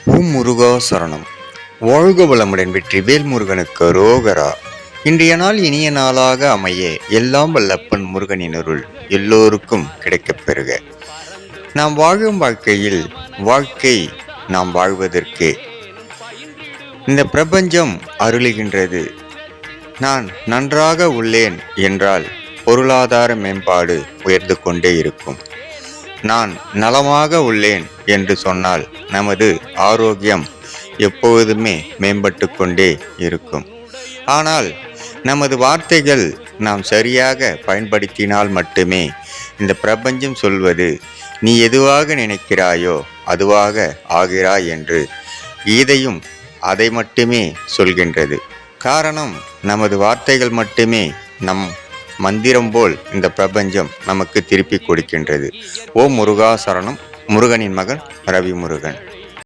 ஓம் முருகா சரணம். வாழ்க வளமுடன். வெற்றிவேல் முருகனுக்கு ரோகரா. இன்றைய நாள் இனிய நாளாக அமைய எல்லாம் வல்லப்பன் முருகனின் அருள் எல்லோருக்கும் கிடைக்கப் பெறுக. நாம் வாழும் வாழ்க்கையில் வாழ்க்கை நாம் வாழ்வதற்கு இந்த பிரபஞ்சம் அருளுகின்றது. நான் நன்றாக உள்ளேன் என்றால் பொருளாதார மேம்பாடு உயர்ந்து கொண்டே இருக்கும். நான் நலமாக உள்ளேன் என்று சொன்னால் நமது ஆரோக்கியம் எப்பொழுதுமே மேம்பட்டு கொண்டே இருக்கும். ஆனால் நமது வார்த்தைகள் நாம் சரியாக பயன்படுத்தினால் மட்டுமே இந்த பிரபஞ்சம் சொல்வது நீ எதுவாக நினைக்கிறாயோ அதுவாக ஆகிறாய் என்று கீதையும் அதை மட்டுமே சொல்கின்றது. காரணம், நமது வார்த்தைகள் மட்டுமே நம் மந்திரம் போல் இந்த பிரபஞ்சம் நமக்கு திருப்பி கொடுக்கின்றது. ஓம் முருகா சரணம். முருகனின் மகன் ரவி முருகன்.